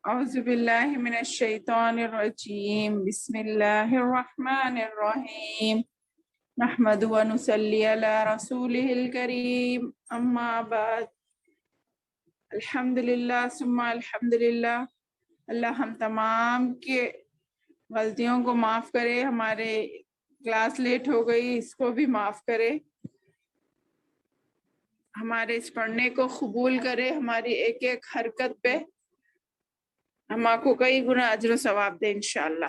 اعوذ باللہ من الشیطان الرجیم بسم اللہ الرحمن الرحیم نحمد و نصلی علی رسولہ الکریم اما بعد الحمدللہ ثم الحمدللہ. اللہ ہم تمام کے غلطیوں کو معاف کرے. ہمارے کلاس لیٹ ہو گئی، اس کو بھی معاف کرے. ہمارے اس پڑھنے کو قبول کرے. ہماری ایک ایک حرکت پہ ہم آپ کو کئی گنا اجر و ثواب دے انشاءاللہ.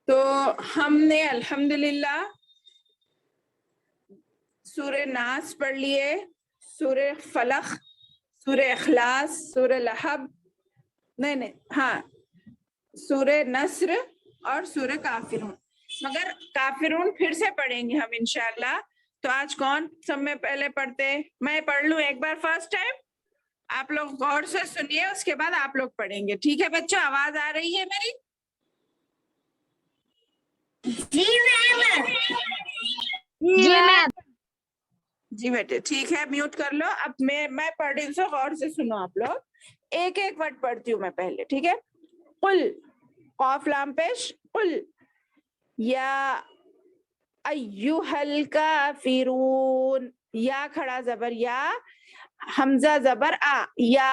تو ہم نے الحمدللہ سورہ ناس پڑھ لیے، سورہ فلق، سورہ اخلاص، سورہ لہب، سورہ نصر اور سورہ کافرون. مگر کافرون پھر سے پڑھیں گے ہم انشاءاللہ. تو آج کون سب میں پہلے پڑھتے؟ میں پڑھ لوں ایک بار فرسٹ ٹائم، آپ لوگ غور سے سنیے، اس کے بعد آپ لوگ پڑھیں گے. ٹھیک ہے بچوں؟ آواز آ رہی ہے میری؟ جی بیٹے ٹھیک ہے، میوٹ کر لو. اب میں پڑھ رہی ہوں، سو غور سے سنو آپ لوگ. ایک ایک ورڈ پڑھتی ہوں میں پہلے، ٹھیک ہے؟ قل، قاف لام پیش، قل یا ایھا الکافرون، یا کھڑا زبر یا، حمزہ زبر آ، یا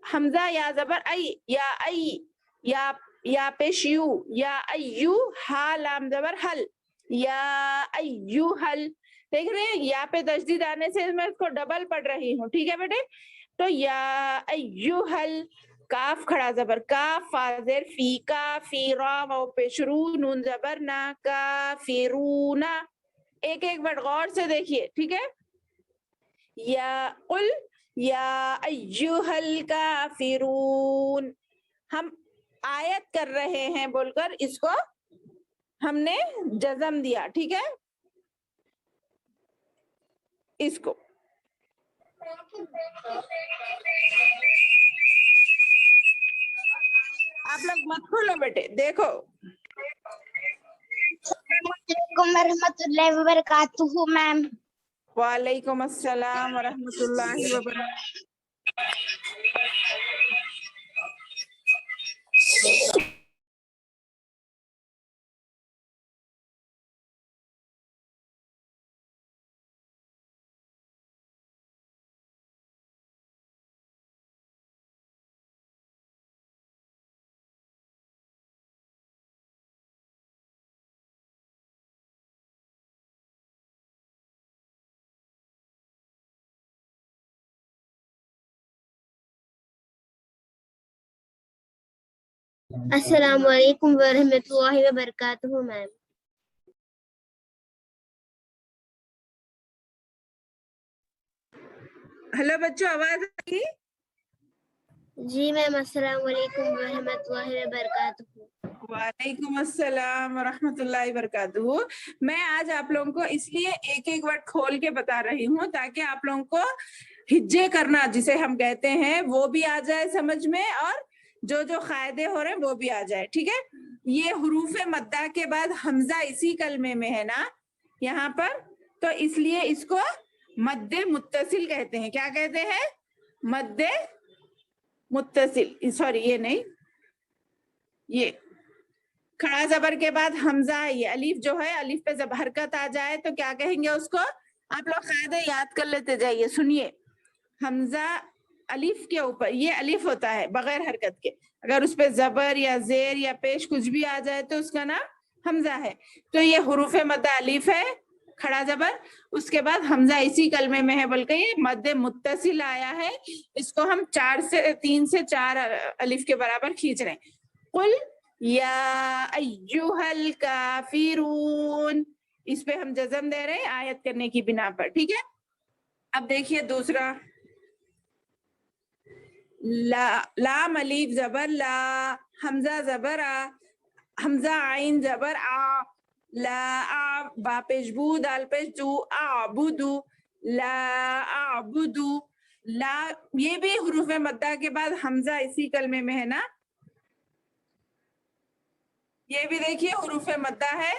حمزہ یا زبر ای، یا پیش یو، یا ایو، ہا لام زبر حل، یا ایوہل. دیکھ رہے ہیں یا پہ تشدید آنے سے میں اس کو ڈبل پڑھ رہی ہوں، ٹھیک ہے بیٹے؟ تو یا ایوہل، کاف کھڑا زبر کاف، فا زیر فی، کافی، را واو پیش رو، نون زبر نا، کافرونا. ایک ایک ورڈ غور سے دیکھیے، ٹھیک ہے؟ یا قل یا ایھا الکافرون. ہم آیت کر رہے ہیں بول کر اس کو ہم نے جزم دیا، ٹھیک ہے؟ اس کو آپ لوگ مت کھولو بیٹے، دیکھو. السلام علیکم ورحمۃ اللہ وبرکاتہ میم. وعلیکم السلام ورحمۃ اللہ وبرکاتہ. السلام علیکم ورحمۃ اللہ وبرکاتہ میم. ہلو بچوں، آواز آ رہی؟ جی میم السلام علیکم ورحمۃ اللہ وبرکاتہ. وعلیکم السلام ورحمۃ اللہ وبرکاتہ. میں آج آپ لوگوں کو اس لیے ایک ایک ورڈ کھول کے بتا رہی ہوں تاکہ آپ لوگوں کو ہجے کرنا جسے ہم کہتے ہیں وہ بھی آ جائے سمجھ میں، اور جو قاعدے ہو رہے ہیں وہ بھی آ جائے، ٹھیک ہے؟ یہ حروف مدہ کے بعد حمزہ اسی کلمے میں ہے نا یہاں پر، تو اس لیے اس کو مد متصل کہتے ہیں. کیا کہتے ہیں؟ مد متصل. سوری یہ نہیں، یہ کھڑا زبر کے بعد حمزہ، یہ الف جو ہے، الف پہ جب حرکت آ جائے تو کیا کہیں گے اس کو؟ آپ لوگ قاعدے یاد کر لیتے جائیے. سنیے، حمزہ الف کے اوپر، یہ الف ہوتا ہے بغیر حرکت کے، اگر اس پہ زبر یا زیر یا پیش کچھ بھی آ جائے تو اس کا نام حمزہ ہے. تو یہ حروف مدہ الف ہے، کھڑا زبر، اس کے بعد حمزہ اسی کلمے میں ہے، بلکہ یہ مد متصل آیا ہے. اس کو ہم 3 سے 4 الف کے برابر کھینچ رہے ہیں. قل یا ایھا الکافرون، اس پہ ہم جزم دے رہے ہیں آیت کرنے کی بنا پر، ٹھیک ہے؟ اب دیکھیے دوسرا، لام الف زبر لا، حمزہ زبر آ، حمزہ عین زبر آ، لا با پیش بو، دال پیش دو، اعبدو، لا اعبدو. لا یہ بھی حروف مدہ کے بعد حمزہ اسی کلمے میں ہے نا، یہ بھی دیکھیے حروف مدہ ہے،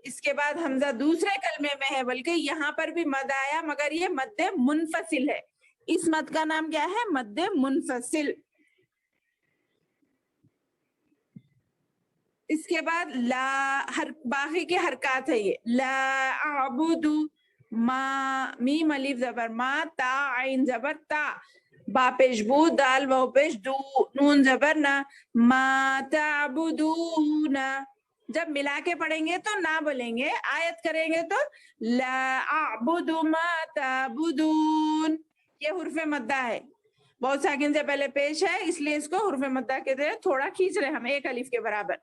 اس کے بعد حمزہ دوسرے کلمے میں ہے، بلکہ یہاں پر بھی مد آیا مگر یہ مد منفصل ہے. इस मद का नाम क्या है? मद्दे मुनफसिल। इसके बाद ला, हर बाकी के हरकत है ये। ला अबुदु, मा मीम अलिफ जबर मा, ता आइन जबर ता, बा पेश बू, दाल वाव पेश दू, नून जबर ना, मा ताबुदूना। जब मिला के पढ़ेंगे तो ना बोलेंगे, आयत करेंगे तो ला अबुदु मा ताबुदून। ये हुर्फे मद्दा है, बहुत साकिन से पहले पेश है, इसलिए इसको हुर्फे मद्दा कहते हैं। थोड़ा खींच रहे हम एक अलिफ के बराबर।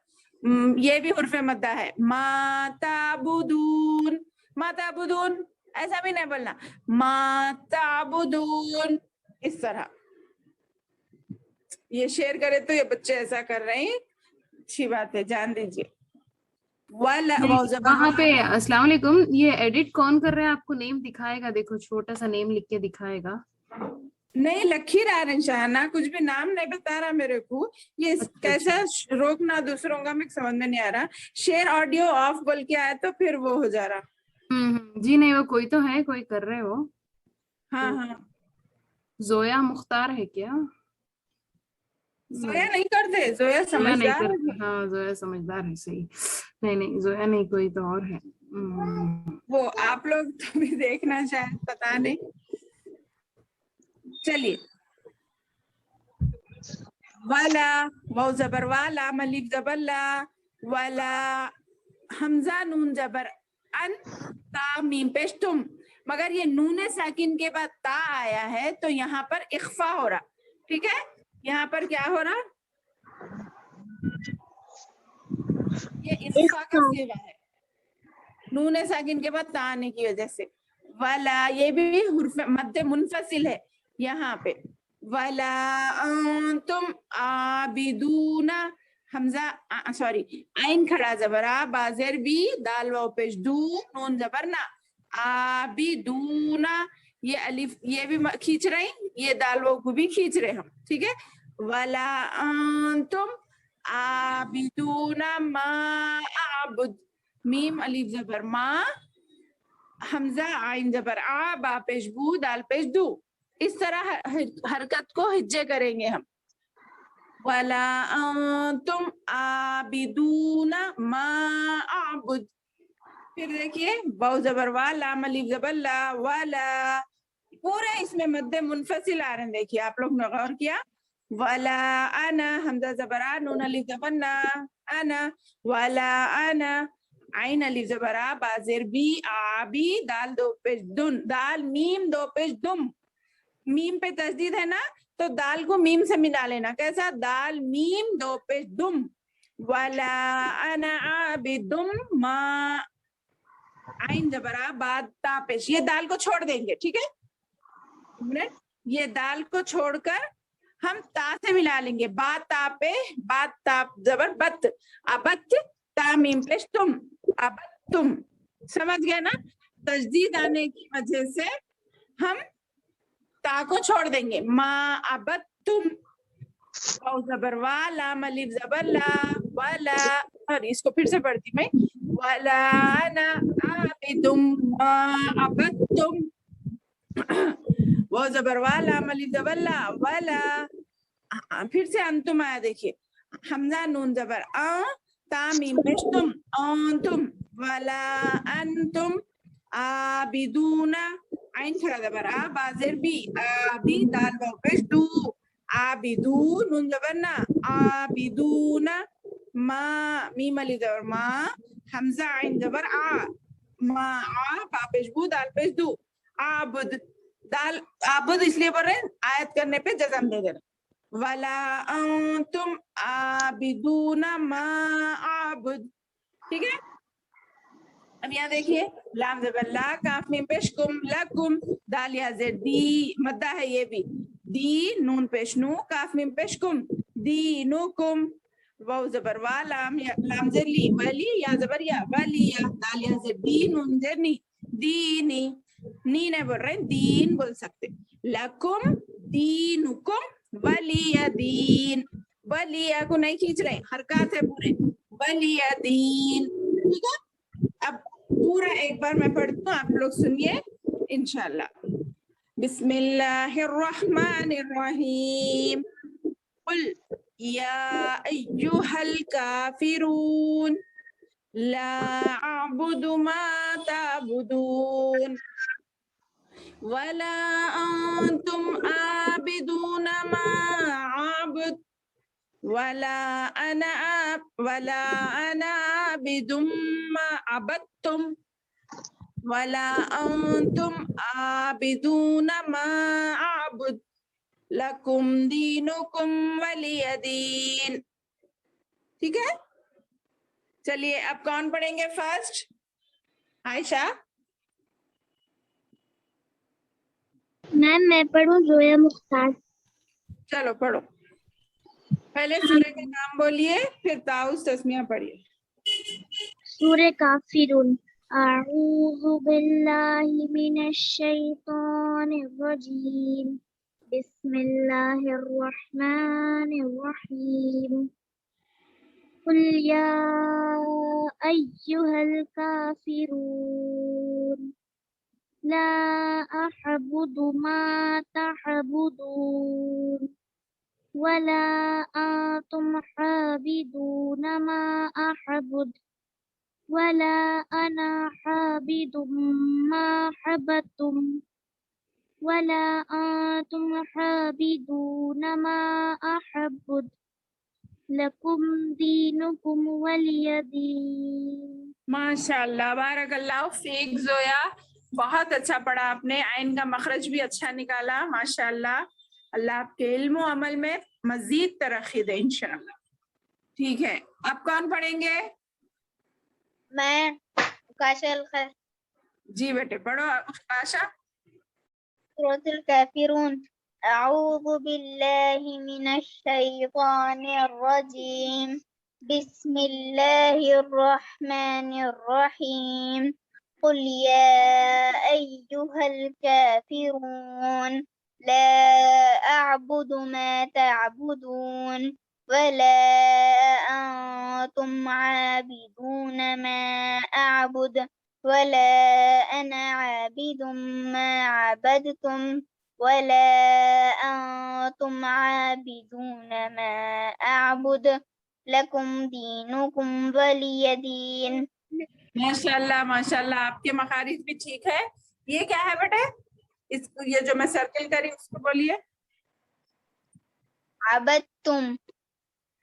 ये भी हुर्फे मद्दा है। माताबुदून, माताबुदून ऐसा भी नहीं बोलना, माताबुदून इस तरह। ये शेयर करे तो ये बच्चे ऐसा कर रहे हैं, अच्छी बात है, जान दीजिए। वहाँ पे अस्सलाम वालेकुम, ये एडिट कौन कर रहा है? आपको नेम दिखाएगा, देखो छोटा सा नेम लिख के दिखाएगा। नहीं, लखी रहा है शहाना, कुछ भी नाम नहीं बता रहा मेरे को। ये कैसा रोकना दूसरों का मुझे समझ में नहीं आ रहा। शेयर ऑडियो ऑफ बोल के आया तो फिर वो हो जा रहा। जी नहीं, वो कोई तो है, कोई कर रहे हो। हाँ हाँ, जोया मुख्तार है क्या? जोया नहीं करते, जोया समझदार है। हाँ जोया समझदार है, सही। नहीं जोया नहीं, कोई तो और है। वो आप लोग तो भी देखना शायद, पता नहीं। चलिए, वाला, वाव जबर वाला, मलिफ जबर ला, वाला, हमजा नून जबर अन, ता मीम पेश तुम। मगर ये नून साकिन के बाद ता आया है तो यहाँ पर इख्फा हो रहा, ठीक है? यहाँ पर क्या हो रहा? ये इख्फा का सीगा है, नून साकिन के बाद ता आने की वजह से। वाला, ये भी हुर्फ मद्दे मुनफसिल है यहाँ पे। वाला तुम आबिदूना, हमजा सॉरी, आइन खड़ा जबरा, बाजेर बी, दाल वाव पेश दू, नून जबर ना, आबिदूना। ये अलिफ ये भी खींच रहे, ये दाल वाव को भी खींच रहे हम, ठीक है? वाला तुम आबिदूना मा आबुद, मीम अलिफ जबर मा, हमजा आइन जबर आ, बा पेश बू, दाल पेश दू। इस तरह हरकत को हिज्जे करेंगे हम। वाला तुम आबिदूना मा आबुद। फिर देखिए, वाव जबर वाला, अलिफ जबर ला, वाला, पूरे इसमें मद्दे मुनफसिल आ रहे हैं। देखिए आप लोग ने गौर किया? वाला अना, हमजा जबर आ, नून अलिफ जबर ना, अना, वाला अना, आइन अलिफ जबर आ, बाजेर बी, आबी, दाल दो पेश दुन, दाल मीम दो पेश दुम। मीम पे तस्दीद है ना, तो दाल को मीम से मिला लेना। कैसा? दाल मीम दो पेश दुम। वाला अना आबिदुम मा, आइन जबरा बाद ता पेश, ये दाल को छोड़ देंगे, ठीक है? ये दाल को छोड़कर हम ता से मिला लेंगे। बाद ता पे, बाद ता जबर बत, अबत, ता मीम पेश तुम, अबत तुम। समझ गए ना? तस्दीद आने की वजह से हम ता को छोड़ देंगे। मा अबत तुम, वाव जबर वाला, मलिफ जबर ला, वाला, और इसको फिर से पढ़ती मैं, वाला अना आबिदुम मा अबत तुम, वाव जबर वाला, मलिफ जबर ला, वाला। फिर से अंतुम आया, देखिए, हमजा नून जबर आ, ता मीम पेश तुम, अंतुम, वाला अंतुम आबिदूना, आइन खड़ा जबर आ, बाजेर बी, आबी, दाल वाव पेश दू, आबिदू, नून जबर ना, आबिदूना, मा मीम अलिफ जबर मा, हमजा आइन जबर आ, मा आ, बा पेश बू, दाल पेश दू, आबुद। दाल आबुद इसलिए बोल रहे हैं, आयत करने पे जज़म दे देना। वाला तुम आबिदूना मा आबुद, ठीक है? अब यहाँ देखिए, लाम जबर ला, काफ मीम पेश कुम, लकुम, दाल या जेड दी, मद्दा है ये भी, दी, नून पेश नू, काफ मीम पेश कुम, दीनुकुम, वाव जबर वा, लाम जेर ली, वली, या जबर या, वलिया, दाल या जेड दी, नून जेर नी, दीनी। नी नहीं बोल रहे, दीन बोल सकते। लकुम दीनुकुम वलिया दीन, वलिया को नहीं खींच रहे, हरकत है पूरे, वलिया दीन, ठीक है? अब पूरा एक बार मैं पढ़ती हूँ, आप लोग सुनिए इंशाल्लाह। بسم الله الرحمن الرحيم قل يا أيها الكافرون لا أعبد ما تعبدون ولا أنتم عابدون ما أعبد ولا أنا عابد ما عبدتم ولا أنتم عابدون ما أعبد لكم دينكم ولي دين. ٹھیک ہے، چلیے اب کون پڑھیں گے فرسٹ؟ عائشہ. میم میں پڑھوں زویا مختار. چلو پڑھو. پہلے سورہ کا نام بولیے پھر تعوذ تسمیہ پڑھیے. سورہ کافرون. اعوذ باللہ من الشیطان الرجیم. بسم اللہ الرحمن الرحیم. قل یا ایہا الکافرون لا اعبد ما تعبدون ولا انتم عابدون ما اعبد ولا انا عابد ما عبدتم ولا انتم عابدون ما اعبد لکم دینکم ولی دین. ماشاء اللہ، بارک اللہ فیک زویا، بہت اچھا پڑھا آپ نے، عین کا مخرج بھی اچھا نکالا ماشاء اللہ. اللہ آپ کے علم و عمل میں مزید ترقی دے انشاءاللہ. ٹھیک ہے، اب کون پڑھیں گے؟ میں کاشا الخیر. جی بیٹے پڑھو عائشہ. سورۃ الکافرون. اعوذ باللہ من الشیطان الرجیم. بسم اللہ الرحمن الرحیم. قل یا ایہا الکافرون لا اعبد ما تعبدون ولا انتم عابدون ما اعبد ولا انا عابد ما عبدتم ولا انتم عابدون ما اعبد لکم دینکم ولی دین. ماشاء اللہ آپ کے مخارج بھی ٹھیک ہے. یہ کیا ہے بیٹے؟ اس کو یہ جو میں سرکل کری اس کو بولیے. عبدتم.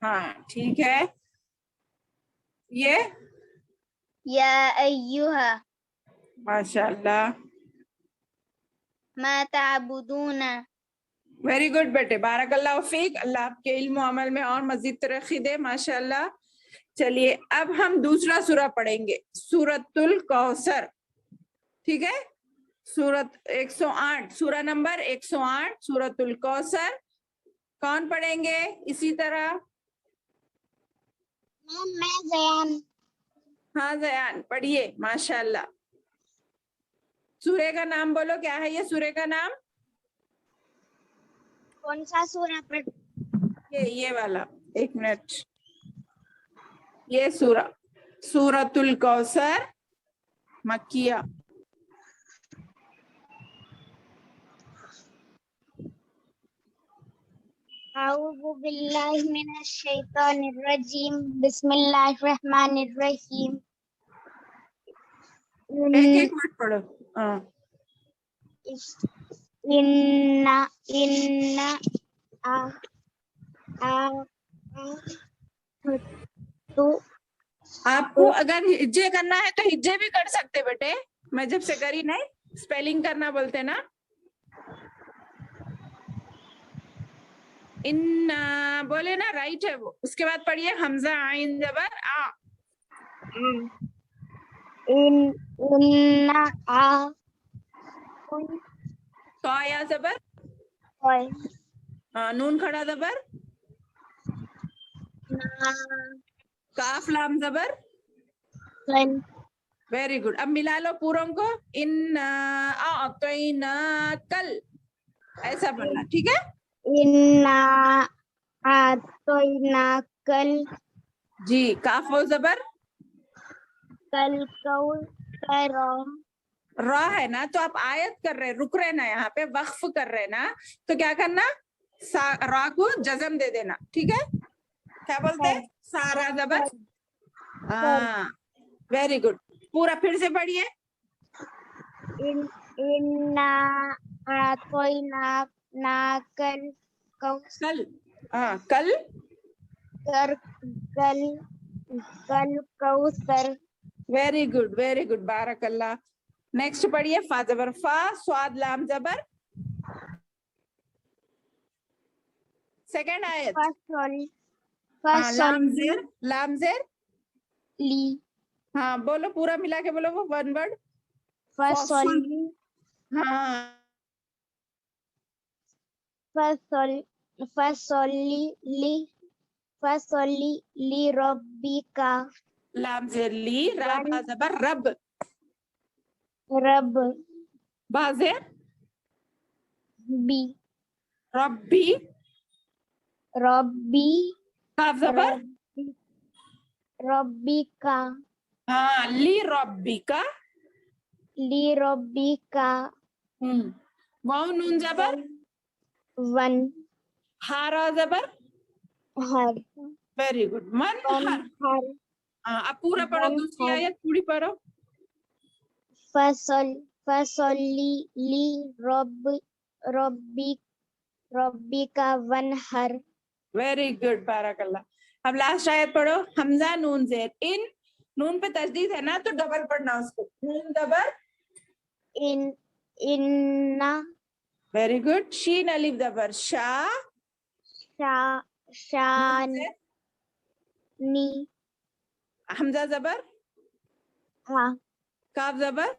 ہاں ٹھیک ہے. یہ یا ایہا. ماشاء اللہ ما تعبدون. ویری گڈ بیٹے، بارک اللہ فیک. اللہ آپ کے علم و عمل میں اور مزید ترقی دے ماشاء اللہ. چلیے اب ہم دوسرا سورہ پڑھیں گے، سورۃ الکوثر. ٹھیک ہے، سورت 108، سورہ نمبر 108 سورۃ الکوثر. کون پڑھیں گے اسی طرح؟ میں زیان. ہاں زیان پڑھیے ماشاء اللہ. سورہ کا نام بولو، کیا ہے یہ سورہ کا نام؟ کون سا سورہ پر؟ یہ والا، ایک منٹ. یہ سورۃ الکوثر مکیہ. اعوذ باللہ من الشیطان الرجیم. بسم اللہ الرحمن الرحیم. ایک منٹ پڑھو. ہاں آپ کو اگر ہجے کرنا ہے تو ہجے بھی کر سکتے بیٹے. میں جب سے کری نہیں، اسپیلنگ کرنا بولتے نا. ان بولے نا، رائٹ ہے وہ. اس کے بعد پڑھیے حمزہ عین زبر آ. تو یا زبر، نون کھڑا زبر، کاف لام زبر. Very good. اب ملا لو پوروں کو. ان کل ایسا پڑھنا، ٹھیک ہے. کل جی کاف و زبر، کل را ہے نا تو آپ آیت کر رہے رک رہے نا یہاں پہ وقف کر رہے نا تو کیا کرنا را کو جزم دے دینا ٹھیک ہے کیا بولتے ہیں سارا زبر ہاں ویری گڈ پورا پھر سے پڑھیے انا اعطینا ناکل کل ہاں کل کوثر ویری گڈ بارک اللہ نیکسٹ پڑھیے فا زبر فا سواد لام زبر سیکنڈ آیت ہاں لام زیر لی ہاں بولو پورا ملا کے بولو وہ ون ورڈ فصلی ہاں فصلی لی ربکا لام زیر لی را با زبر رب رب با زیر بی ربی ربی کاف زبر ربکا ہاں لی ربی کا لی ربکا واو نون زبر ون ہارا زبر ہر ویری گڈ من ہر ہر ہاں اب پورا پڑھو من دوسری ہر آیت پوری پڑھو فصلی لی ربکا ون ہر ویری گڈ بارک اللہ اب لاسٹ آیت پڑھو حمزہ نون زیر ان نون پہ تشدید ہے نا تو ڈبل پڑھنا اس کو نون زبر ان ویری گڈ شین الف زبر شا شانی حمزہ زبر کاف زبر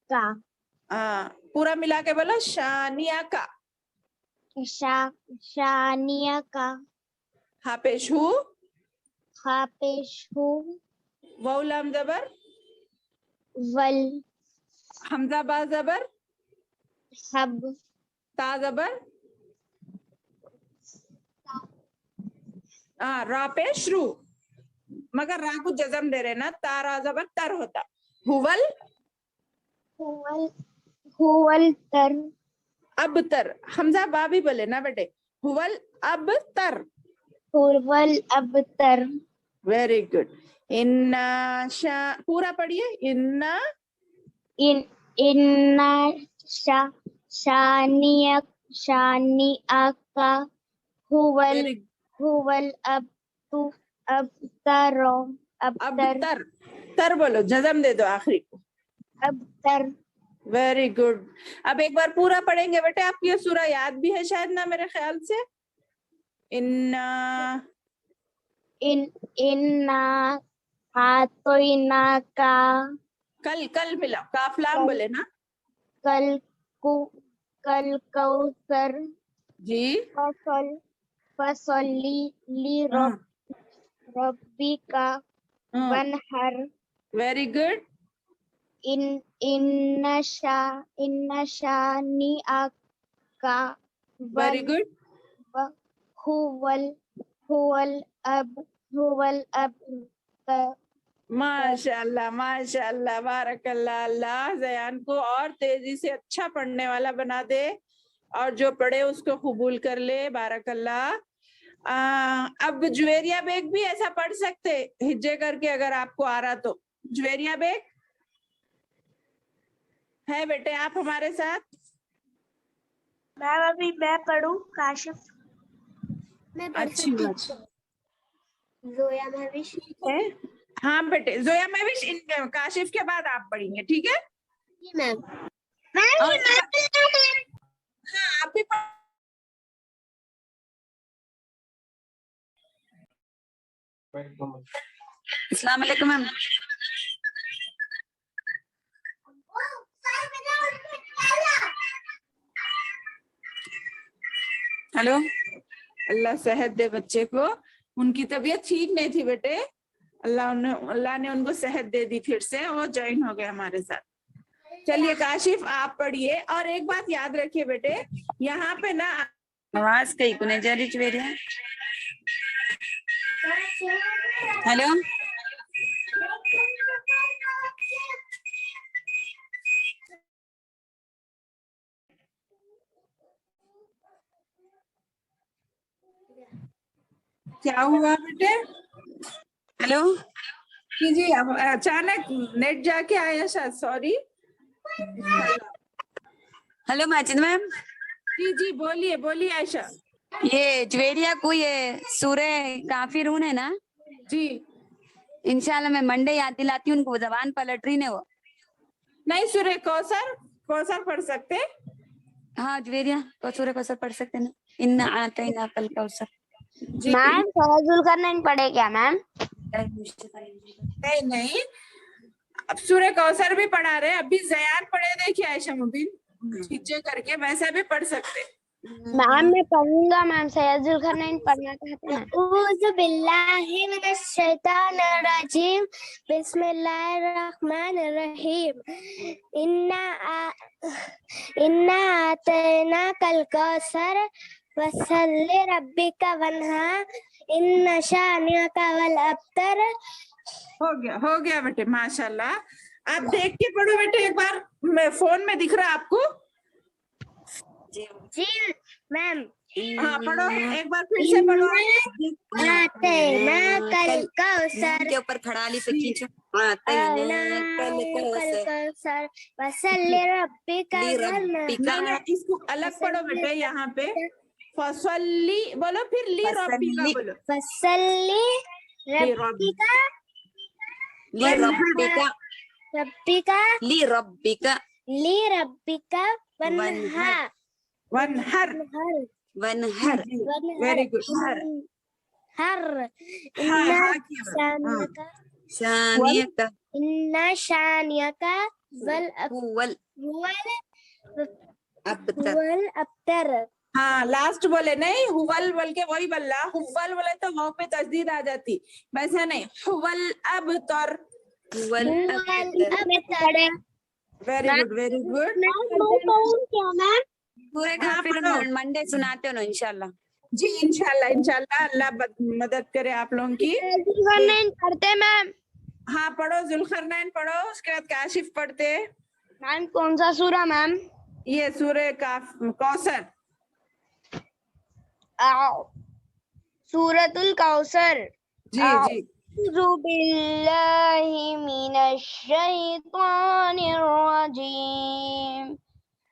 کا پورا ملا کے بولو شانیہ کا شانیہ کا ہا پیش ہو خاپیش ہو واو لام زبر ول حمزہ با زبر حب تا زبر را پیش رو مگر را کو جزم دے رہے نا تارا زبر تر ہوتا ہوول تر اب تر حمزہ با بھی بولے نا بیٹے ہوول اب تر ہوول اب تر ویری گڈ انا شا پورا پڑھیے انا شانیہ کا ہوول اب تر بولو جزم دے دو آخری کو اب تر ویری گڈ اب ایک بار پورا پڑھیں گے بیٹے آپ کی یہ سورہ یاد بھی ہے شاید نا میرے خیال سے انا آتوینا کا کل ملا کاف لام بولے نا کل کوثر جی فصلی لی ربی کا ون ہر ویری گڈ ان شانی کا ویری گڈ ہوول اب ماشاء اللہ بارک اللہ اللہ زیان کو اور تیزی سے اچھا پڑھنے والا بنا دے اور جو پڑھے اس کو قبول کر لے بارک اللہ اب جویریہ بیگ بھی ایسا پڑھ سکتے ہجے کر کے اگر آپ کو آ رہا تو جویریہ بیگ ہے بیٹے آپ ہمارے ساتھ میم ابھی میں پڑھوں کاشف میں پڑھ اچھی سکتی بات زویا مہوش ہے ہاں بیٹے زویا مہوش ان کاشف کے بعد آپ پڑھیں گے ٹھیک ہے جی میم ہاں آپ بھی السلام علیکم میم ہلو اللہ صحت دے بچے کو ان کی طبیعت ٹھیک نہیں تھی بیٹے اللہ نے ان کو صحت دے دی پھر سے وہ جوائن ہو گئے ہمارے ساتھ چلیے کاشف آپ پڑھیے اور ایک بات یاد رکھیے بیٹے یہاں پہ نا آواز کئی کو نہیں جا رہی چویری ہیلو क्या हुआ बेटे? हेलो जी अब अचानक नेट जाके आया शायद, सॉरी। हेलो माजिद मैम, जी बोलिए बोलिए आयशा। ये ज्वेरिया को ये सूरे काफिरून है ना, जी इंशाल्लाह मैं मंडे याद दिलाती हूँ उनको, जबान पलट रही ने वो। नहीं, सूर्य कौसर पढ़ सकते। हाँ ज्वेरिया को सूर्य कौसर पढ़ सकते ना, इन्ना आतैना कल कौसर। जी मैम फैजुल करना पड़े क्या मैम? नहीं, अब सूर्य कौसर भी पढ़ा रहे, अभी जयान पढ़े देखिए आयशा मुबीन, खींचे करके वैसा भी पढ़ सकते। मैम मैं पढ़ूंगा मैम, सैयदुल खरनैन पढ़ना चाहते हैं। औज़ु बिल्लाहि मिनश शैतानिर रजीम, बिस्मिल्लाहिर रहमानिर रहीम। इन्ना आतैनाकल कौसर फसल्लि रब्बिका वन्हार, इन्ना शानिअका वल अब्तर। हो गया बेटे, माशाल्लाह। आप देख के पढ़ो बेटे एक बार, मैं फोन में दिख रहा है आपको? जी मैम। हाँ पढ़ो एक बार, फिर से पढ़ो। आतैनाकल कौसर के ऊपर खड़ा ली पे खींचो। कौसर फसल्लि रब्बिका वन्हार। नहीं, इसको अलग पढ़ो बेटे, यहाँ पे फसल्ली बोलो, फिर ली रब्बिका बोलो। फसल्लि रब्बिका रब्बिका वन्हार। वनहर। Very good. इन्ना शानियका वल अब्तर। हाँ लास्ट बोले नहीं, हुवल बोल के वही बल्ला, हुवल बोले तो वाव पे तस्दीद आ जाती, वैसा नहीं, हुवल अबतर। Very good. पूरे काफिरून मंडे सुनाते हो ना इंशाल्लाह। जी इंशाल्लाह अल्लाह मदद करे आप लोगों की। पढ़ते मैम। हाँ पढ़ो, जुल्करनैन पढ़ो, उसके बाद काशिफ पढ़ते। मैम कौन सा सूरा मैम? ये सूरे कौसर। सूरतुल कौसर। जी अऊज़ु बिल्लाहि मिनश शैतानिर रजीम,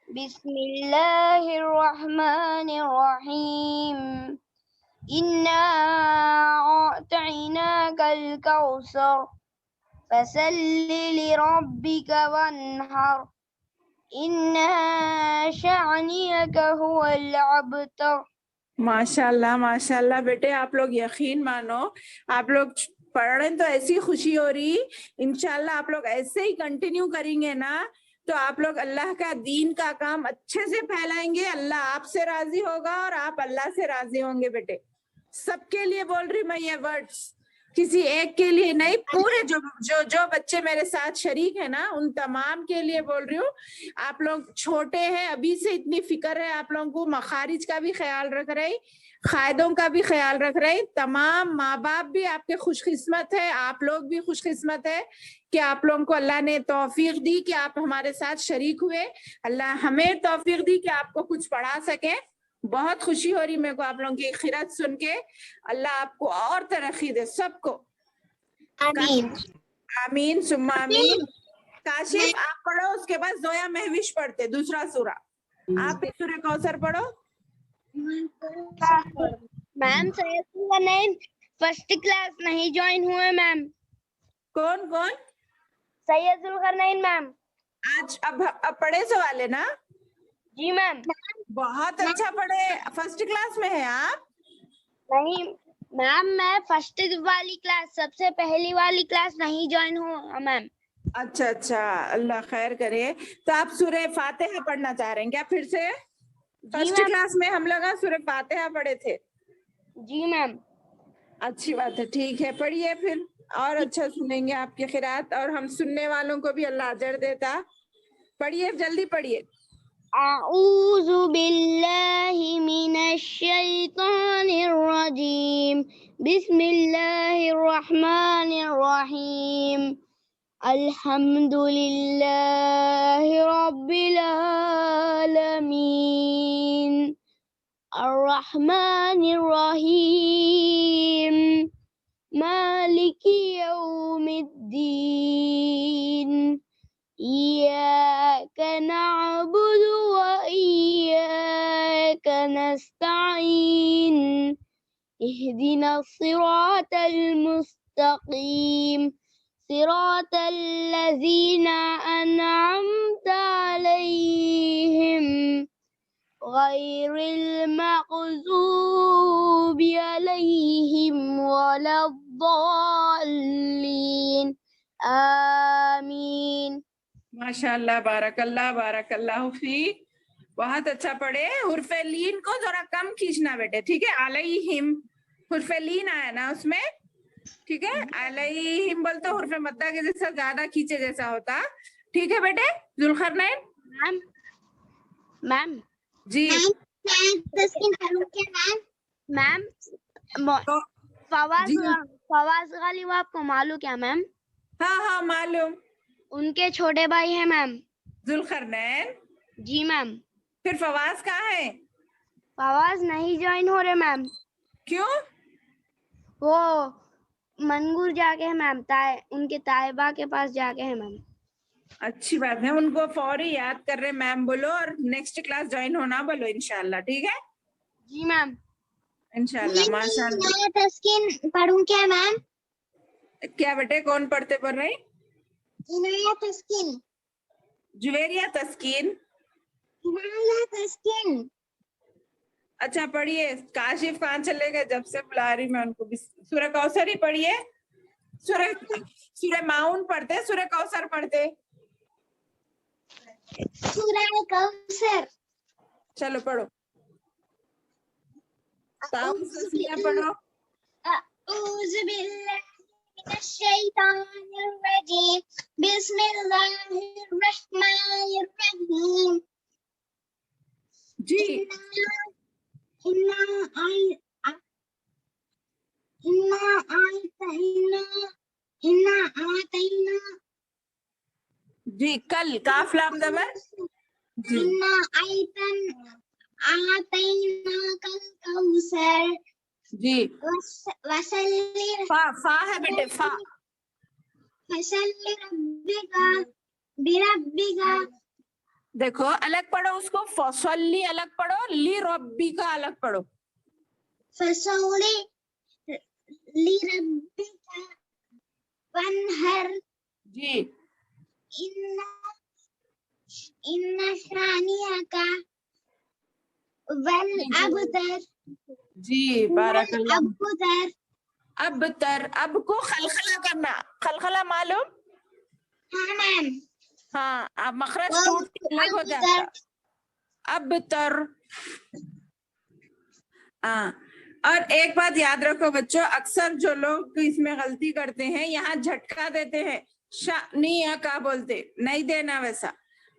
बिस्मिल्लाहिर रहमानिर रहीम। इन्ना अअतैनाकल कौसर फसल्लि लिरब्बिका वन्हर, इन्ना शानिअका हुवल अब्तर। माशाल्लाह बेटे, आप लोग यकीन मानो, आप लोग पढ़ रहे हैं तो ऐसी खुशी हो रही। इंशाल्लाह आप लोग ऐसे ही कंटिन्यू करेंगे ना, तो आप लोग अल्लाह का दीन का काम अच्छे से फैलाएंगे, अल्लाह आपसे राजी होगा और आप अल्लाह से राजी होंगे बेटे। सबके लिए बोल रही मैं ये वर्ड्स, किसी एक के लिए नहीं, पूरे जो बच्चे मेरे साथ शरीक है ना, उन तमाम के लिए बोल रही हूँ। आप लोग छोटे हैं, अभी से इतनी फिक्र है आप लोगों को, मखारिज का भी ख्याल रख रहे, कायदों का भी ख्याल रख रहे। तमाम माँ बाप भी आपके खुशकिस्मत है, आप लोग भी खुशकिस्मत है कि आप लोगों को अल्लाह ने तौफीक दी कि आप हमारे साथ शरीक हुए। अल्लाह हमें तौफीक दी कि आपको कुछ पढ़ा सके। बहुत खुशी हो रही मेरे को आप लोगों की खिरत सुन के। अल्लाह आपको और तरक्की दे सबको। आमीन आमीन सुम्मा आमीन। काशिफ आप पढ़ो, उसके बाद जोया महविश पढ़ते दूसरा सूरा। आप सूरह कौसर पढ़ो। मैम सैयदुल खरनैन फर्स्ट क्लास नहीं ज्वाइन हुए मैम। कौन? सैयदुल खरनैन मैम। आज अब पढ़े सवाल है ना? जी मैम। बहुत अच्छा पढ़े, फर्स्ट क्लास में है आप? नहीं मैम, मैं फर्स्ट वाली क्लास, सबसे पहली वाली क्लास नहीं ज्वाइन हुआ मैम। अच्छा, अल्लाह खैर करे। तो आप सूरह फातिहा पढ़ना चाह रहे हैं क्या फिर से? फर्स्ट क्लास में हम लोग सूरह फातिहा पढ़े थे। जी मैम। अच्छी बात है, ठीक है, पढ़िए फिर, और अच्छा सुनेंगे आपकी खिरात, और हम सुनने वालों को भी अल्लाह अजर देता। पढ़िए, जल्दी पढ़िए। अऊज़ु बिल्लाहि मिनश शैतानिर रजीम, बिस्मिल्लाहिर रहमानिर रहीम। अल्हम्दुलिल्लाहि रब्बिल आलमीन, الرحمن الرحيم مالك يوم الدين إياك نعبد وإياك نستعين اهدنا الصراط المستقيم صراط الذين أنعمت عليهم غير المغضوب عليهم ولا الضالين آمين. माशाल्लाह, बारकल्लाह, बारकल्लाह फीक. बहुत अच्छा पढ़े. हुर्फे लीन को जरा कम खींचना बेटे, ठीक है. अलैहिम हुर्फे लीन आया ना उसमें, ठीक है. अलैहिम बोलते हुर्फे मद्दा के जैसा ज्यादा खींचे जैसा होता, ठीक है बेटे. जुल्करनैन मैम मैम जी. मैम तो फवाज जी. फवाज गालिब आपको मालूम क्या मैम? हाँ हाँ मालूम. उनके छोटे भाई हैं मैम. जुल्करनैन. जी मैम. फिर फवाज कहाँ है? फवाज नहीं ज्वाइन हो रहे मैम. क्यों? वो मनगुर जाके है मैम. उनके ताइबा के पास जाके है मैम. अच्छी बात है. उनको फौरी याद कर रहे मैम बोलो और नेक्स्ट क्लास ज्वाइन होना बोलो इंशाल्लाह, ठीक है. जी मैम. इंशाल्लाह. माशाल्लाह. तस्कीन पढ़ूं क्या मैम? क्या बेटे, कौन पढ़ते पढ़ रहे? इनाया तस्कीन. जुवेरिया तस्कीन. इनाया तस्कीन. अच्छा पढ़िए. काशिफ कहाँ चले गए? जब से बुला रही मैं उनको भी. सूरह कौसर ही पढ़िए. सूरह माउन पढ़ते, सूरह कौसर पढ़ते. सूरह कौसर. चलो पढ़ो. पढ़ो. أعوذ بالله من الشيطان الرجيم بسم الله الرحمن الرحيم. जी. إنا آتينا जी. कल काफ लाम ज़बर. जी. إنا آتينا الكوثر जी. वसल्लि फा है बेटे, फा. बिरब्बिका. देखो अलग पढ़ो उसको. फसल्ली अलग पढ़ो, ली रब्बी का अलग पढ़ो. फसौली लिरब्बिका वन्हर. जी. इन्ना शानियाका वल अबतर. जी. बारकल्लाह. अबतर. अबतर. अब को खलखला करना. खलखला मालूम? हाँ मैम. हाँ. अब मखरज टूट के अलग हो जाता. अबतर. हाँ. और एक बात याद रखो बच्चों, अक्सर जो लोग इसमें गलती करते हैं, यहाँ झटका देते हैं. शानिया का बोलते नहीं देना, वैसा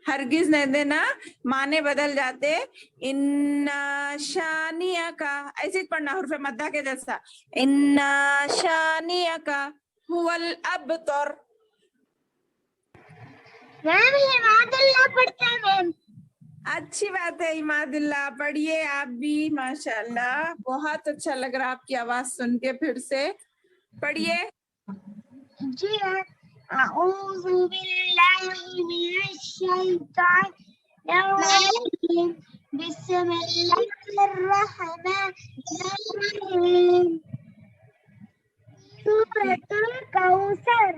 हरगिज नहीं देना. माने बदल जाते. इन्ना शानिया का ऐसे ही पढ़ना, हुर्फे मद्दा के जैसा. इन्ना शानिया का हुवल अबतर. मैम हिमादुल्लाह पढ़ता है मैम. अच्छी बात है इमादुल्लाह. पढ़िए आप भी. माशाल्लाह, बहुत अच्छा लग रहा आपकी आवाज सुन के. फिर से पढ़िए. जी. अऊज़ु बिल्लाहि मिनश शैतानिर रजीम बिस्मिल्लाहिर रहमानिर रहीम. सूरतुल कौसर.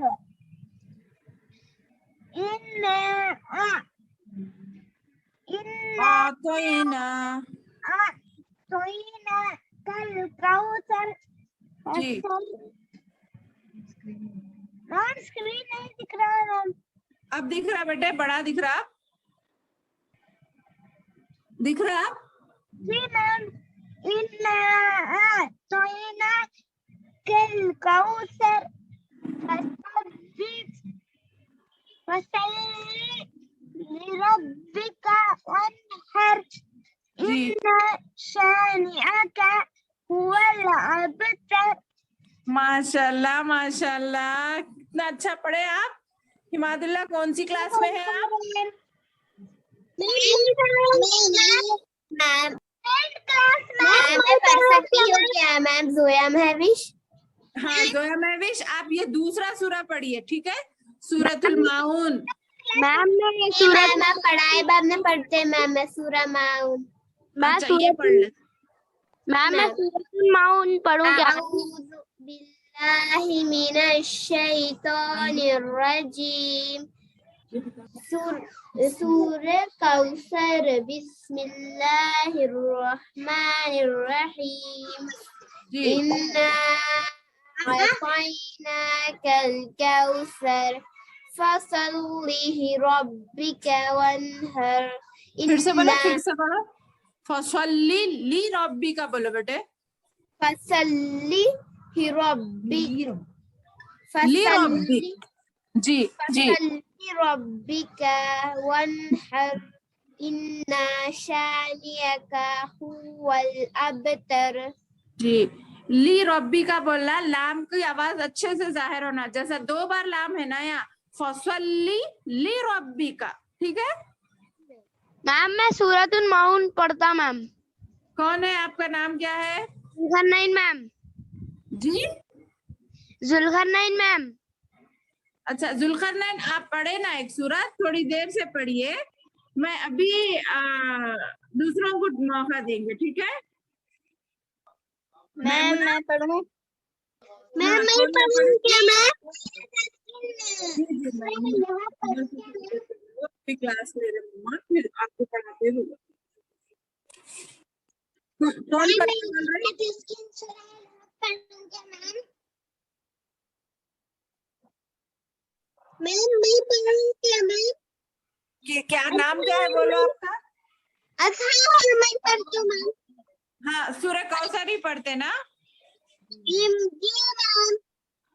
इन्ना आतोइना. आतोइना कल कौसर. जी. मैम स्क्रीन नहीं दिख रहा है मैम. अब दिख रहा बेटे? बड़ा दिख रहा? दिख रहा? जी मैम. इन्ना आतोइना कल कौसर वसल्लि लिरब्बिका वन्हर. इन्ना शानिअका हुवल अबतर. माशाल्लाह, माशाल्लाह. कितना अच्छा पढ़े आप. हिमादुल्लाह कौन सी क्लास में है आप? मैम मैं पढ़ सकती हूँ क्या मैम? जोया महविश। हाँ जोया महविश, आप ये दूसरा सूरा पढ़िए, ठीक है, सूरतुल माउन। मैम मैं सूरत मैम पढ़ाए बाद में पढ़ते मैम, मैं सूरा माउन। अच्छा ये पढ़ ले। मैम मैं सूरतुल माउन पढ़ूं क्या? अऊज़ु बिल्लाहि मिनश शैतानिर रजीम। सूरह कौसर, बिस्मिल्लाहिर्रहमानिर्रहीम। जी इन्ना अतैनाकल कौसर फसल्लि लिरब्बिका वन्हर। फिर से बोलो, फिर से बोलो। फसल्ली ली रब्बी का बोलो बेटे। फसल्लि लिरब्बिका ली रब्बी, जी जी रब्बिका वन्हर इन्ना शानियका हुवल अबतर। जी। ली रब्बी का बोलना, लाम की आवाज अच्छे से जाहिर होना, जैसा 2 बार लाम है ना यहाँ, फसल्ली ली रब्बी का, ठीक है। मैम मैं सूरतुल माउन पढ़ता मैम। कौन है, आपका नाम क्या है? जुल्करनैन मैम। जी जुल्करनैन मैम। अच्छा जुल्करनैन, आप पढ़े ना एक सूरत, थोड़ी देर से पढ़िए, मैं अभी दूसरों को मौका देंगे, ठीक है। मैम मैं पढ़ूं? मैम मैं कौन पढ़ूं क्या मैम? क्लास ले रहे हैं, फिर आपको पढ़ाते हुए कौन पढ़ने वाला है? मैम मैं पढ़ूं क्या मैम? क्या नाम क्या है बोलो आपका? अच्छा मैं पढ़ती हूँ मैम। हाँ सूरह कौसर ही पढ़ते ना, जी मैम।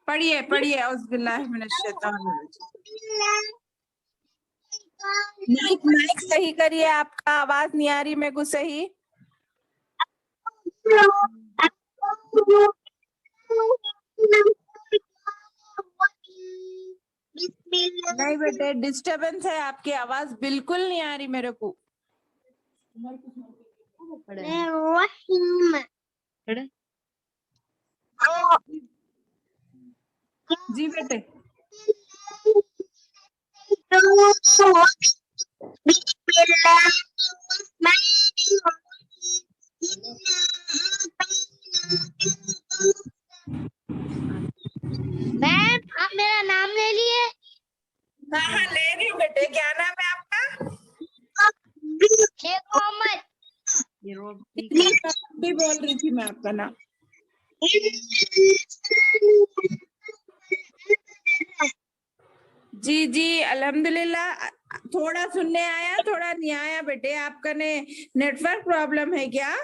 पढ़िए पढ़िए। औज़ुबिल्लाहि मिनश शैतानिर रजीम। माइक माइक सही करिए, आपका आवाज नहीं आ रही मेरे को सही। नहीं बेटे, डिस्टरबेंस है, आपकी आवाज बिल्कुल नहीं आ रही मेरे को। जी बेटे। मैम आप मेरा नाम ले लिए? हाँ हाँ ले रही हूँ बेटे, क्या नाम है आपका? शेख मोहम्मद। भी बोल रही थी मैं आपका नाम। जी जी अल्हम्दुलिल्लाह, थोड़ा सुनने आया थोड़ा नहीं आया बेटे, आपका ने नेटवर्क प्रॉब्लम है क्या?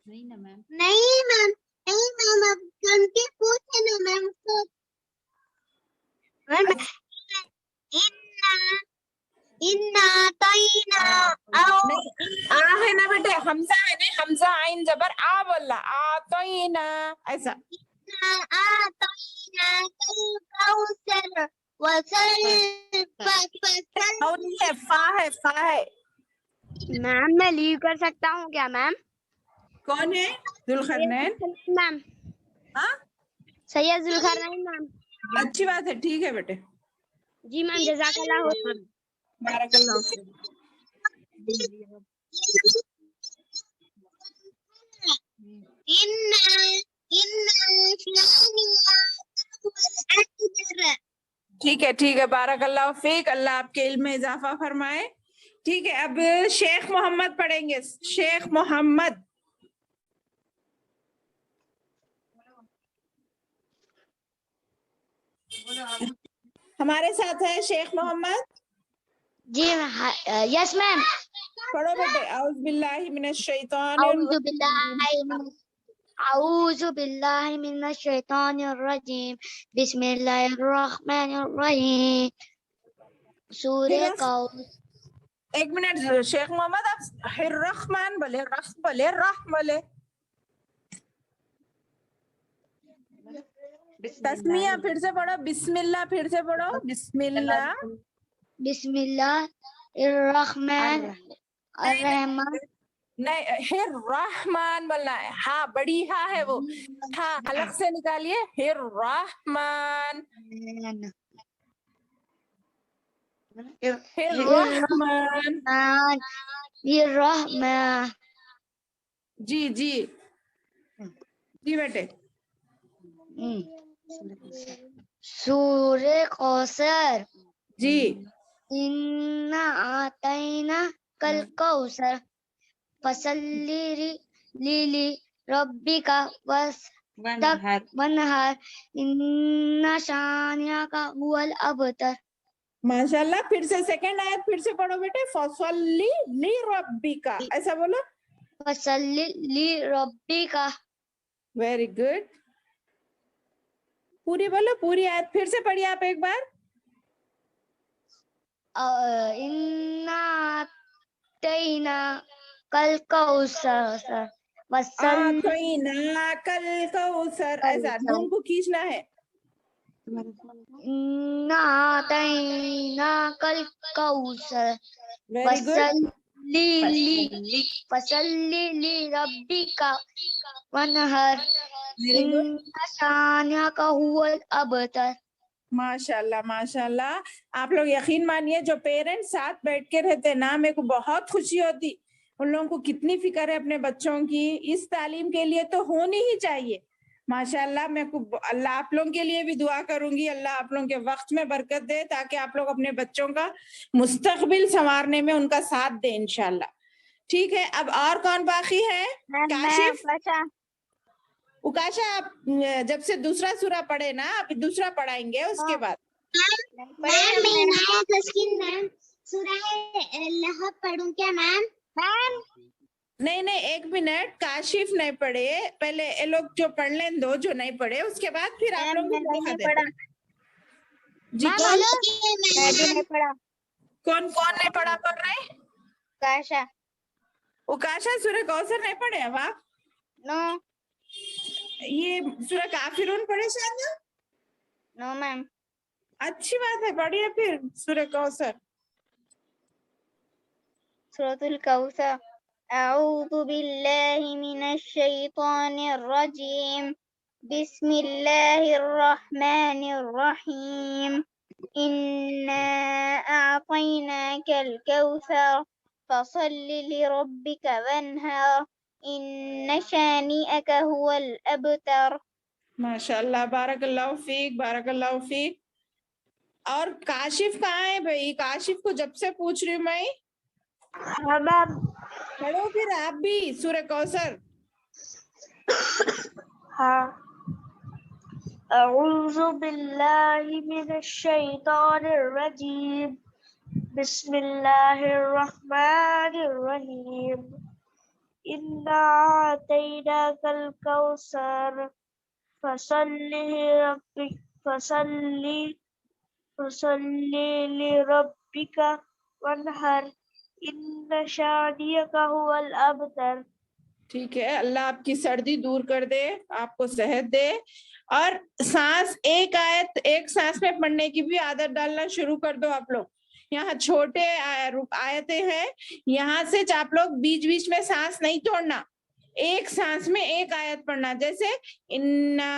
नहीं ना मैम। नहीं मैम, नहीं मैम, आप सुन के पूछे ना मैम को। इन्ना इन्ना तैना आ है ना बेटे, हमजा है ना, हमजा आइन जबर आ बोलना, आ तैना ऐसा। और नहीं है, फा है, फा है। मैम मैं लीव कर सकता हूँ क्या मैम? कौन है? जुल्करनैन मैम। हाँ सैयद जुल्करनैन मैम। अच्छी बात है, ठीक है बेटे। जी मैम जज़ाकल्लाह। बारकल्लाह फीक। ठीक है बारकल्लाह फीक, अल्लाह आपके इल्म में इजाफा फरमाए। ठीक है, अब शेख मोहम्मद पढ़ेंगे। शेख मोहम्मद हमारे साथ है शेख मोहम्मद। जी यस मैम। पढ़ो बेटे। औज़ु बिल्लाहि मिनश शैतानिर रजीम बिस्मिल्लाहिर रहमानिर रहीम। सूरह कौसर। एक मिनट शेख मोहम्मद, आप रहमान बोले, रख बोले, रह बोले। तस्मिया फिर से पढ़ो, बिस्मिल्लाह फिर से पढ़ो, बिस्मिल्लाह। बिस्मिल्लाहिर्रहमानिर्रहीम। نہیں ہر رحمان بولنا ہے, ہاں بڑی ہاں ہے وہ, ہاں حلق سے نکالیے, ہر رحمان, ہر رحمان. الرحمن. جی جی جی بیٹے. سورہ کوثر. جی اِنَّا آتَيْنَا کل کوثر فصلی لربک وانحر ان شانئک هو الابتر. ماشاء اللہ. پھر سے سیکنڈ آیت پھر سے پڑھو بیٹے. فصلی لربک, ایسا بولو. فصلی لربک. Very good. پوری بولو, پوری آیت پھر سے پڑھیے آپ ایک بار. اِنَّا آتَيْنَا کل کوثر فصلی آتیناک الکوثر, ایسا نون کو کھینچنا ہے. اِنَّا آتَيْنَاکَ الکوثر ویری گڈ. فصلی لربک وانحر ویری گڈ. ان شانئک هو الابتر. ماشاء اللہ ماشاء اللہ. آپ لوگ یقین مانیے جو پیرنٹس ساتھ بیٹھ کے رہتے نا, میرے کو بہت خوشی ہوتی. ان لوگوں کو کتنی فکر ہے اپنے بچوں کی. اس تعلیم کے لیے تو ہونی ہی چاہیے. ماشاء اللہ. میں اللہ آپ لوگوں کے لیے بھی دعا کروں گی, اللہ آپ لوگوں کے وقت میں برکت دے تاکہ آپ لوگ اپنے بچوں کا مستقبل سنوارنے میں ان کا ساتھ دیں انشاءاللہ. ٹھیک ہے, اب اور کون باقی ہے؟ کاشف. اکاشا آپ جب سے دوسرا سورہ پڑھے نا, اب دوسرا پڑھائیں گے اس کے بعد. لہب پڑھوں کیا میم؟ نہیں نہیں ایک منٹ, کاشف نہیں پڑھے پہلے, یہ لوگ جو پڑھ لیں دو جو نہیں پڑھے, اس کے بعد پھر آپ لوگوں کو موقع دیتے ہیں. جی کون میں بھی نہیں پڑھا. کون کون نہیں پڑھا بول رہے ہیں؟ کاشا. اکاشا سورہ کوثر نہیں پڑھے اب آپ؟ نو یہ سورہ کافرون پڑھے شاید نا؟ نو میم. اچھی بات ہے, پڑھیے پھر سورہ کوثر. سورۃ الکوثر. اعوذ باللہ من الشیطان الرجیم. بسم اللہ الرحمن الرحیم. انا اعطیناک الکوثر فصل لربک وانحر ان شانئک هو الابتر. ماشاء اللہ, بارک اللہ فیک, بارک اللہ فیک. اور کاشف کہاں ہے بھائی؟ کاشف کو جب سے پوچھ رہی ہوں میں. پڑھو پھر آپ بھی سورہ کوثر. ہاں. اعوذ باللہ من الشیطان الرجیم. بسم اللہ الرحمن الرحیم. انا اعطیناک الکوثر فصلی لربک وانحر ان شانئک هو الابتر. ٹھیک ہے, اللہ آپ کی سردی دور کر دے, آپ کو صحت دے. اور سانس ایک آیت ایک سانس میں پڑھنے کی بھی عادت ڈالنا شروع کر دو آپ لوگ. یہاں چھوٹے آیتیں ہیں, یہاں سے آپ لوگ بیچ بیچ میں سانس نہیں توڑنا, ایک سانس میں ایک آیت پڑھنا. جیسے انا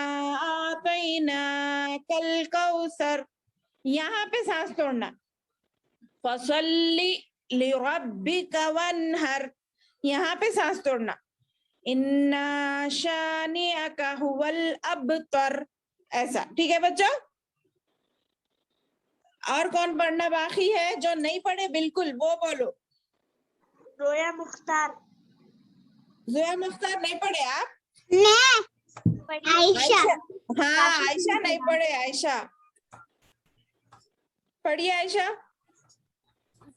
اعطیناک الکوثر, یہاں پہ سانس توڑنا. فصلی لربک وانحر, یہاں پہ سانس توڑنا. ان شانئک هو الابتر, ایسا. ٹھیک ہے بچوں. اور کون پڑھنا باقی ہے جو نہیں پڑھے بالکل وہ بولو. زویا مختار. زویا مختار نہیں پڑھے آپ؟ عائشہ. ہاں عائشہ نہیں پڑھے. عائشہ پڑھیے. عائشہ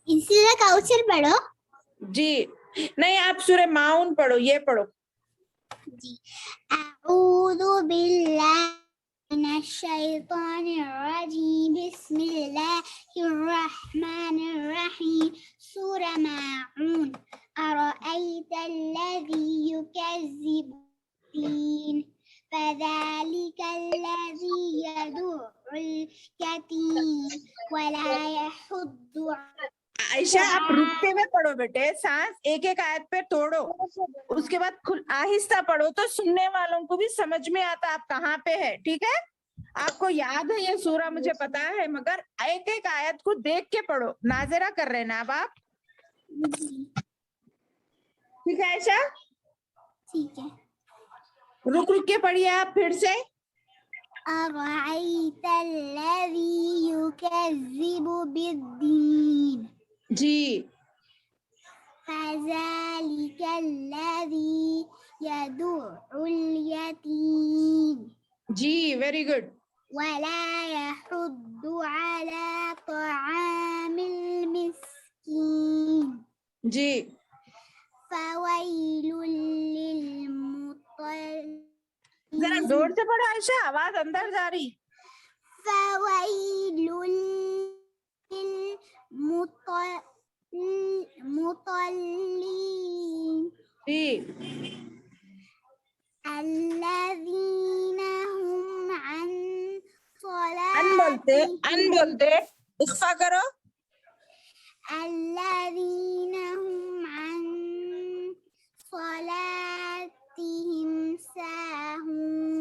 سورہ کوثر پڑھو. جی نہیں, آپ سورہ ماؤن پڑھو, یہ پڑھو. جی. اعوذ باللہ من الشیطان الرجیم. بسم اللہ الرحمن الرحیم. سورہ ماعون. ارأیت الذی یکذب بالدین فذلک الذی یدع الیتیم ولا یحض. عائشہ آپ رکتے ہوئے پڑھو بیٹے, سانس ایک ایک آیت پہ توڑو, اس کے بعد آہستہ پڑھو تو سننے والوں کو بھی سمجھ میں آتا آپ کہاں پہ ہے. ٹھیک ہے, آپ کو یاد ہے یہ سورہ مجھے پتا ہے, مگر ایک ایک آیت کو دیکھ کے پڑھو. ناظرہ کر رہے نا اب آپ؟ ٹھیک ہے عائشہ, ٹھیک ہے. رک رک کے پڑھیے آپ پھر سے. أرأيت الذي يكذب بالدين جی, فذلك الذي يدع اليتيم جی, ویری گڈ. ولا يحض على طعام المسكين جی, فويل للمصلين ذرا زور سے پڑھو عائشہ, آواز اندر جا رہی. فويل للمصلين جی, الذين هم عن ان بولتے اخفا کرو. الذين هم عن صلاتهم ساهون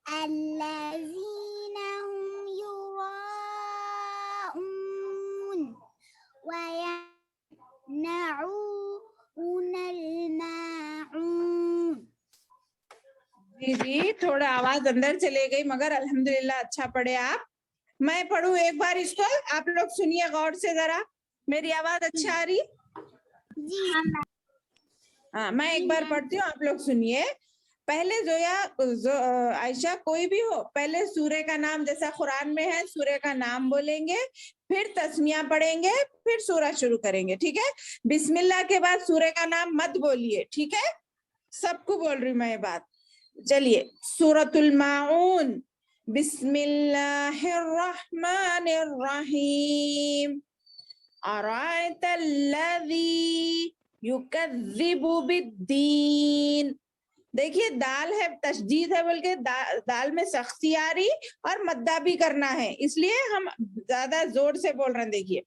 الذين هم يراءون ويمنعون الماعون. جی جی, تھوڑا آواز اندر چلے گئی مگر الحمدللہ اچھا پڑھے آپ. میں پڑھوں ایک بار اس کو, آپ لوگ سنیے غور سے ذرا. میری آواز اچھا آ رہی؟ جی ہاں, میں ایک بار پڑھتی ہوں, آپ لوگ سنیے. پہلے عائشہ کوئی بھی ہو, پہلے سورے کا نام جیسا قرآن میں ہے سورے کا نام بولیں گے, پھر تسمیہ پڑھیں گے, پھر سورہ شروع کریں گے. ٹھیک ہے, بسم اللہ کے بعد سورے کا نام مت بولیے. ٹھیک ہے, سب کو بول رہی ہوں میں یہ بات. چلیے, سورۃ الماعون. بسم اللہ الرحمن الرحیم. ارأیت الذی یکذب بالدین. دیکھیے دال ہے, تشدید ہے بول کے دال میں سختی آ رہی اور مدہ بھی کرنا ہے, اس لیے ہم زیادہ زور سے بول رہے ہیں. دیکھیے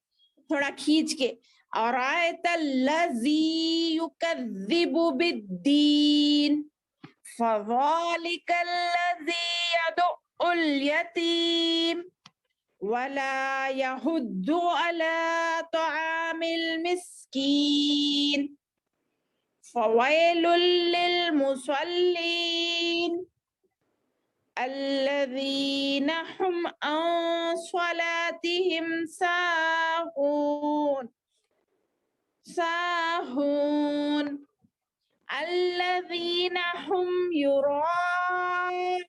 تھوڑا کھینچ کے. ارأیت الذی یکذب بالدین فذلک الذی یدع الیتیم ولا يحض على طعام المسكين فويل للمصلين الذين هم عن صلاتهم ساهون الذين هم يراءون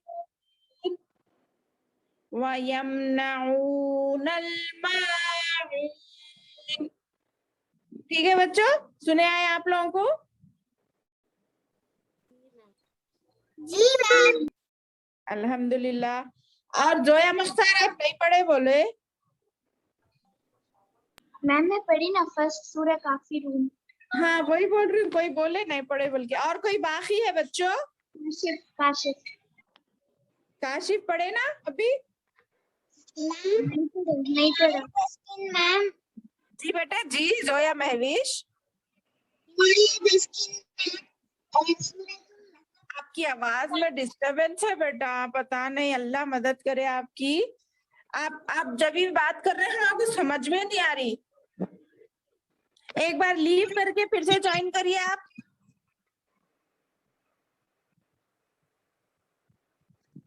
وَيَمْنَعُونَ الْمَاعُونَ. ٹھیک ہے بچوں, سنے آئے آپ لوگوں کو؟ جی میم. الحمدللہ. اور زویا مختار آپ نہیں پڑھے بولے؟ میم نے پڑھی نا فرسٹ سورہ کافرون. ہاں وہی بول رہی ہوں, کوئی بولے نہیں پڑھے بول کے. اور کوئی باقی ہے بچوں؟ کاشف پڑھے نا ابھی؟ نہیں پڑھا میم. جی بیٹا, جی زویا مہویش, آپ کی آواز میں ڈسٹربنس ہے بیٹا, پتا نہیں, اللہ مدد کرے آپ کی. آپ جب بھی بات کر رہے ہیں آپ کو سمجھ میں نہیں آ رہی. ایک بار لیو کر کے پھر سے جوائن کریے آپ.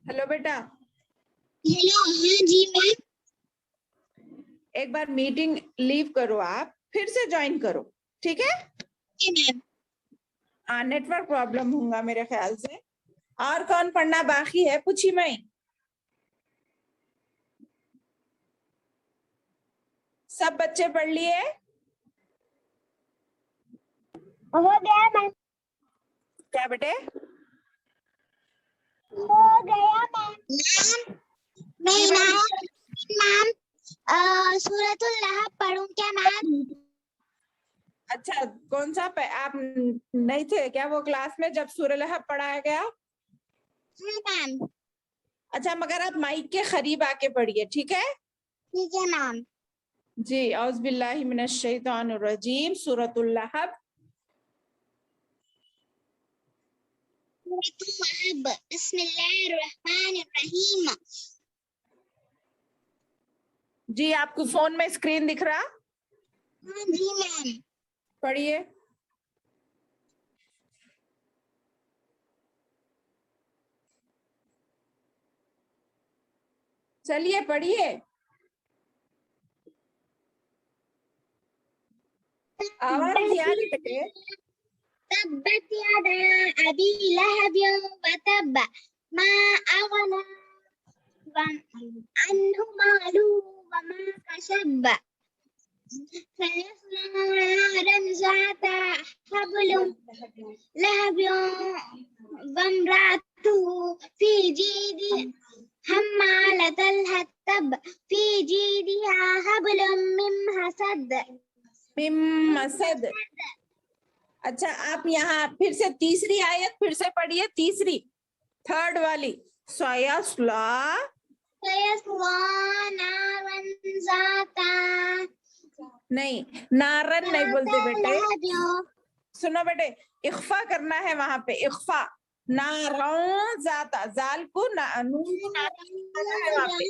ہیلو بیٹا. ہیلو. ہاں جی میم. ایک بار میٹنگ لیو کرو آپ, پھر سے جوائن کرو. ٹھیک ہے, ہاں نیٹ ورک پرابلم ہوگا میرے خیال سے. اور کون پڑھنا باقی ہے پوچھی میں؟ سب بچے پڑھ لیے؟ ہو گیا میم. کیا بیٹے؟ ہو گیا میم. میم سورۃ اللہب پڑھوں کیا میم؟ اچھا, کون سا آپ نہیں تھے کیا وہ کلاس میں جب سورہ لہب پڑھایا گیا؟ ہاں میم. اچھا, مگر آپ مائک کے قریب آ کے پڑھیے. ٹھیک ہے, ٹھیک ہے میم. जी औज़ बिल्लाहि मिनश शैतानिर रजीम सूरतुल लहब. बिस्मिल्लाहिर्रहमानिर्रहीम. जी आपको फोन में स्क्रीन दिख रहा? हाँ जी मैम. पढ़िए. चलिए पढ़िए. आवाज नहीं आ रही बेटे. تبت يدا أبي لهب وتب ما أغنى عنه ماله وما كسب سيصلى نارا ذات لهب وامرأته في جيدها حمالة الحطب في جيدها حبل من مسد. मिम मसद. अच्छा आप यहाँ फिर से तीसरी आयत फिर से पढ़िए. तीसरी थर्ड वाली. सयस्ला. سيصلى نارا ذات नहीं नारन नहीं बोलते बेटे. لهب सुनो बेटे इख्फा करना है वहां पे. इख्फा. नारन जाता जाल को नून को नारन है वहां पे.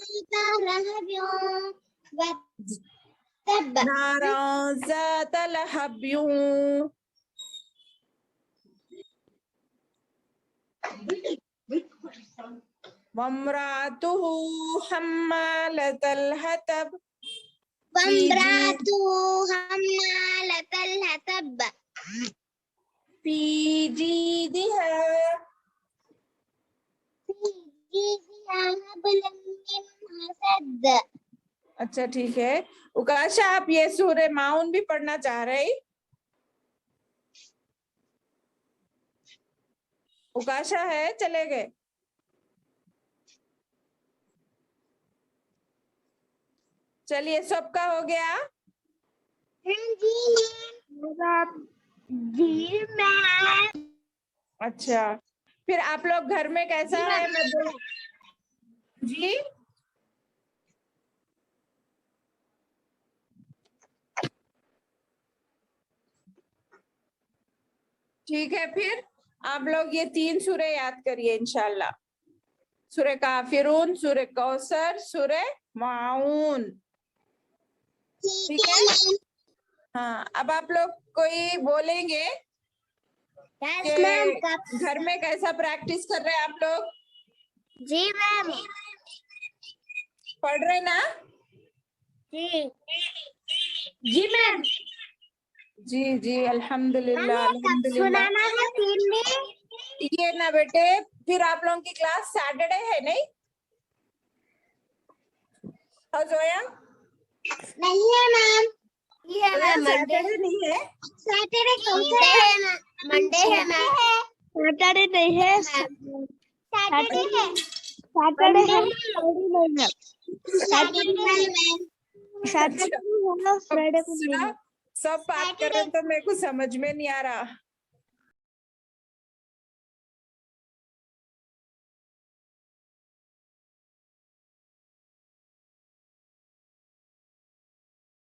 وتب नारन जात लहब्यूं. वम्रातुहु हम्मालतल हतब وامرأته حمالة الحطب في جيدها. في جيدها حبل من مسد. अच्छा ठीक है. उकाशा आप ये सूरे माउन भी पढ़ना चाह रहे? उकाशा है चले गए. चलिए सबका हो गया. जी मैम. अच्छा फिर आप लोग घर में कैसा है मैं बोलूं? जी ठीक है. फिर आप लोग ये 3 सूरे याद करिए इंशाल्लाह. सूरे काफिरून, सूरे कौसर, सूरे माउन. ठीक है. हाँ अब आप लोग कोई बोलेंगे कि घर में कैसा प्रैक्टिस कर रहे हैं आप लोग? जी मैम. पढ़ रहे ना? जी जी मैम. जी जी अल्हम्दुलिल्लाह अल्हम्दुलिल्लाह. सुनाना है 3 में. ये ना बेटे फिर आप लोगों की क्लास सैटरडे है नहीं? और जोया नहीं है मैम. ये है मंडे. सैटरडे नहीं है. सैटरडे कौन सा है? मंडे है मैम. सैटरडे नहीं है. सैटरडे है. सैटरडे है. सैटरडे है मैम. सैटरडे है. फ्राइडे को सुना? सब बात कर रहे हैं तो मेरे को समझ में नहीं आ रहा.